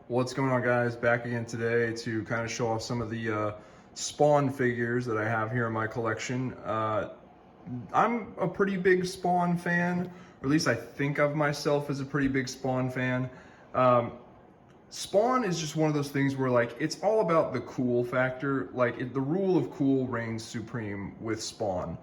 What's going on, guys? Back again today to kind of show off some of the Spawn figures that I have here in my collection. I'm a pretty big Spawn fan, or at least I think of myself as a pretty big Spawn fan. Spawn is just one of those things where, like, it's all about the cool factor. The rule of cool reigns supreme with Spawn.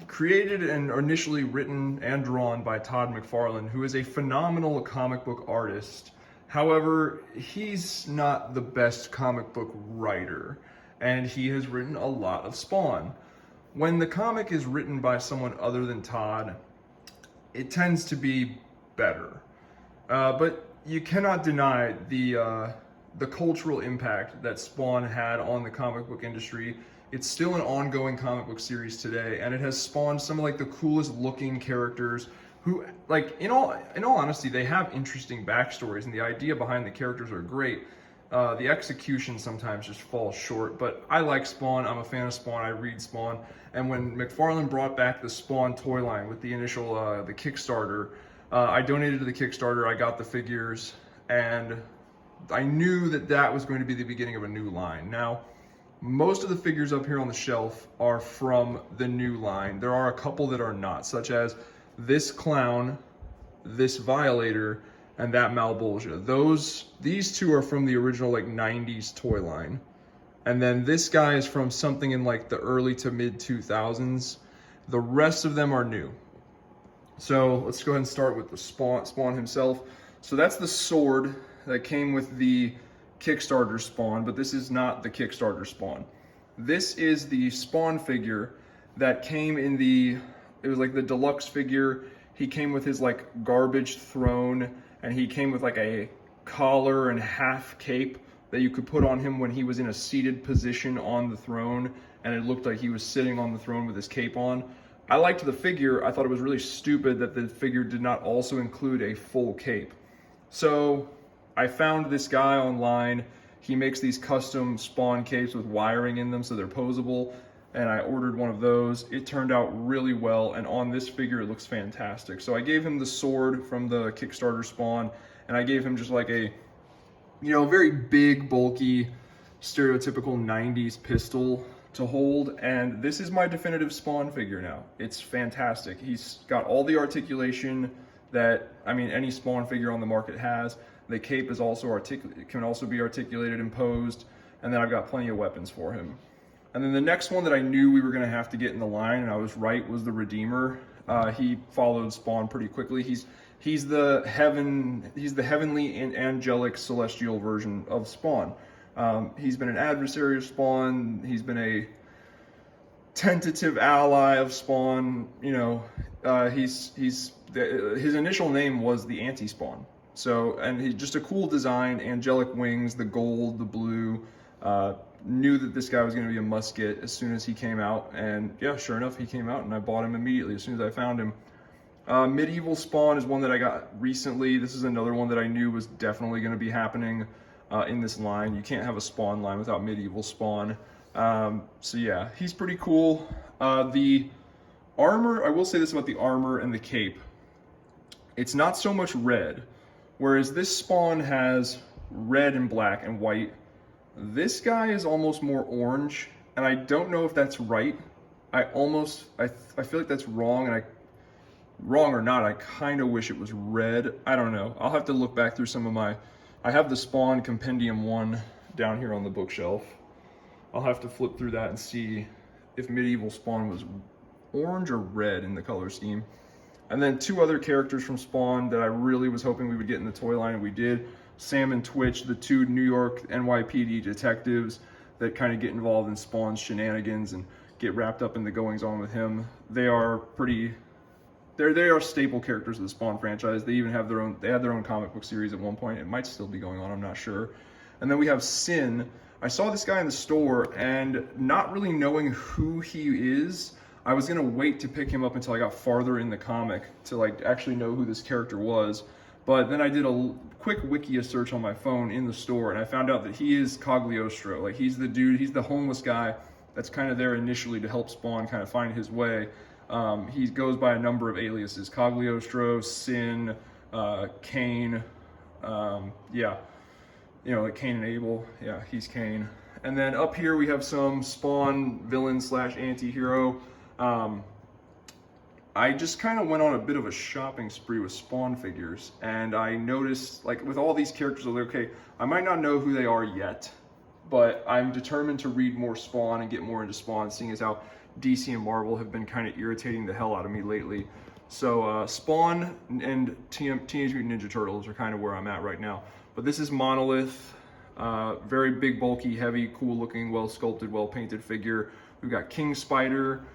Created and initially written and drawn by Todd McFarlane, who is a phenomenal comic book artist. However, he's not the best comic book writer, and he has written a lot of Spawn. When the comic is written by someone other than Todd, it tends to be better. But you cannot deny the cultural impact that Spawn had on the comic book industry. It's still an ongoing comic book series today, and it has spawned some of like the coolest looking characters who, like, in all honesty, they have interesting backstories, and the idea behind the characters are great. The execution sometimes just falls short, but I like Spawn. I'm a fan of Spawn. I read Spawn. And when McFarlane brought back the Spawn toy line with the initial the Kickstarter, I donated to the Kickstarter. I got the figures, and I knew that that was going to be the beginning of a new line. Now, most of the figures up here on the shelf are from the new line. There are a couple that are not, such as this clown, this Violator, and that Malbolgia. These two are from the original like 90s toy line. And then this guy is from something in like the early to mid 2000s. The rest of them are new. So let's go ahead and start with the Spawn himself. So that's the sword that came with the Kickstarter Spawn, but this is not the Kickstarter Spawn. This is the Spawn figure that came in it was like the deluxe figure. He came with his like garbage throne, and he came with like a collar and half cape that you could put on him when he was in a seated position on the throne, and it looked like he was sitting on the throne with his cape on. I liked the figure. I thought it was really stupid that the figure did not also include a full cape. So I found this guy online. He makes these custom Spawn capes with wiring in them so they're posable, and I ordered one of those. It turned out really well, and on this figure it looks fantastic. So I gave him the sword from the Kickstarter Spawn, and I gave him just like a, very big, bulky, stereotypical 90s pistol to hold, and this is my definitive Spawn figure now. It's fantastic. He's got all the articulation that, any Spawn figure on the market has. The cape is also can also be articulated and posed, and then I've got plenty of weapons for him. And then the next one that I knew we were going to have to get in the line, and I was right, was the Redeemer. He followed Spawn pretty quickly. He's the heavenly and angelic celestial version of Spawn. He's been an adversary of Spawn. He's been a tentative ally of Spawn. His initial name was the Anti-Spawn. So, and he's just a cool design, angelic wings, the gold, the blue. Knew that this guy was going to be a must get as soon as he came out, and yeah, sure enough, he came out, and I bought him immediately as soon as I found him. Medieval Spawn is one that I got recently. This is another one that I knew was definitely going to be happening in this line. You can't have a Spawn line without Medieval Spawn. So yeah, he's pretty cool. The armor, I will say this about the armor and the cape. It's not so much red. Whereas this Spawn has red and black and white, this guy is almost more orange, and I don't know if that's right. I feel like that's wrong, and wrong or not, I kind of wish it was red. I don't know. I'll have to look back through some of I have the Spawn Compendium 1 down here on the bookshelf. I'll have to flip through that and see if Medieval Spawn was orange or red in the color scheme. And then two other characters from Spawn that I really was hoping we would get in the toy line, and we did. Sam and Twitch, the two New York NYPD detectives that kind of get involved in Spawn's shenanigans and get wrapped up in the goings-on with him. They are staple characters of the Spawn franchise. They even have they had their own comic book series at one point. It might still be going on, I'm not sure. And then we have Sin. I saw this guy in the store, and not really knowing who he is, I was gonna wait to pick him up until I got farther in the comic to like actually know who this character was. But then I did a quick Wikia search on my phone in the store, and I found out that he is Cagliostro. Like, he's the dude, he's the homeless guy that's kind of there initially to help Spawn kind of find his way. He goes by a number of aliases: Cagliostro, Sin, Kane, Yeah, you know, like Cain and Abel. Yeah, he's Cain. And then up here we have some Spawn villain slash anti-hero. I just kind of went on a bit of a shopping spree with Spawn figures, and I noticed, like, with all these characters, I was like, okay, I might not know who they are yet, but I'm determined to read more Spawn and get more into Spawn, seeing as how DC and Marvel have been kind of irritating the hell out of me lately. So Spawn and Teenage Mutant Ninja Turtles are kind of where I'm at right now. But this is Monolith, very big, bulky, heavy, cool looking, well sculpted, well painted figure. We've got King Spider,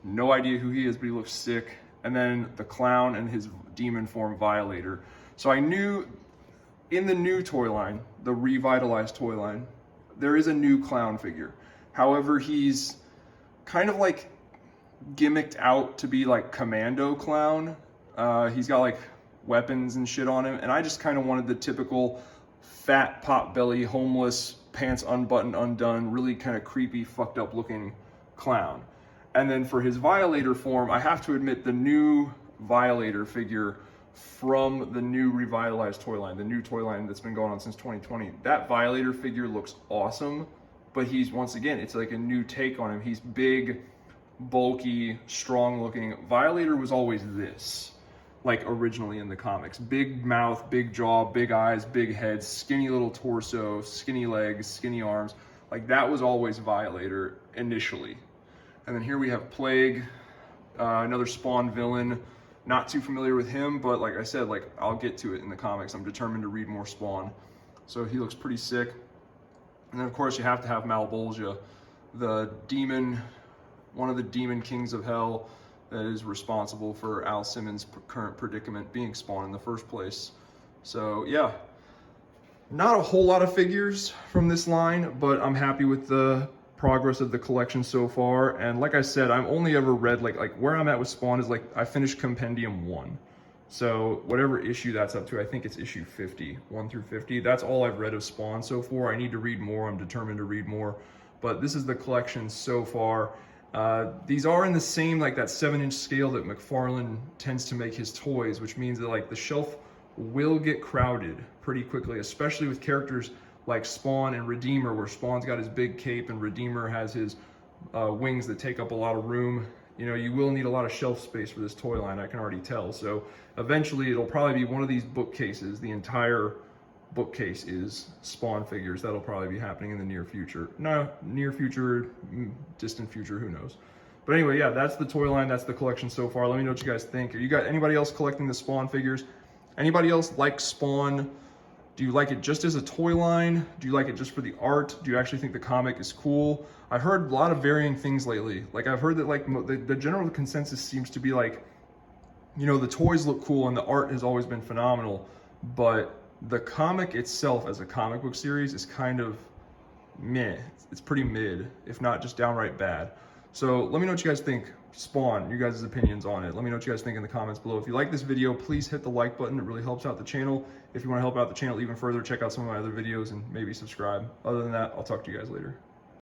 no idea who he is, but he looks sick. And then the Clown and his demon form Violator. So I knew in the new toy line, the revitalized toy line, there is a new Clown figure. However, he's kind of like gimmicked out to be like Commando Clown. He's got like weapons and shit on him, and I just kind of wanted the typical fat pot belly, homeless, pants unbuttoned, undone, really kind of creepy, fucked up looking clown. And then for his Violator form, I have to admit the new Violator figure from the new revitalized toy line, the new toy line that's been going on since 2020, that Violator figure looks awesome, but he's, once again, it's like a new take on him. He's big, bulky, strong looking. Violator was always this, like originally in the comics. Big mouth, big jaw, big eyes, big head, skinny little torso, skinny legs, skinny arms. Like that was always Violator initially. And then here we have Plague, another Spawn villain. Not too familiar with him, but like I said, like I'll get to it in the comics. I'm determined to read more Spawn. So he looks pretty sick. And then of course you have to have Malbolgia, the demon, one of the demon kings of hell that is responsible for Al Simmons' current predicament being Spawn in the first place. So yeah, not a whole lot of figures from this line, but I'm happy with the progress of the collection so far. And like I said, I've only ever read like where I'm at with Spawn is like I finished Compendium 1. So whatever issue that's up to, I think it's issue 50, 1 through 50. That's all I've read of Spawn so far. I need to read more. I'm determined to read more. But this is the collection so far. These are in the same, like that 7-inch scale that McFarlane tends to make his toys, which means that like the shelf will get crowded pretty quickly, especially with characters like Spawn and Redeemer, where Spawn's got his big cape and Redeemer has his wings that take up a lot of room. You know, you will need a lot of shelf space for this toy line, I can already tell. So eventually it'll probably be one of these bookcases. The entire bookcase is Spawn figures. That'll probably be happening in the near future. No, near future, distant future, who knows. But anyway, yeah, that's the toy line. That's the collection so far. Let me know what you guys think. Are you got anybody else collecting the Spawn figures? Anybody else like Spawn? Do you like it just as a toy line? Do you like it just for the art? Do you actually think the comic is cool? I've heard a lot of varying things lately. Like I've heard that like the general consensus seems to be like, you know, the toys look cool and the art has always been phenomenal, but the comic itself as a comic book series is kind of meh. It's pretty mid, if not just downright bad. So let me know what you guys think. Spawn, you guys' opinions on it. Let me know what you guys think in the comments below. If you like this video, please hit the like button. It really helps out the channel. If you want to help out the channel even further, check out some of my other videos and maybe subscribe. Other than that, I'll talk to you guys later.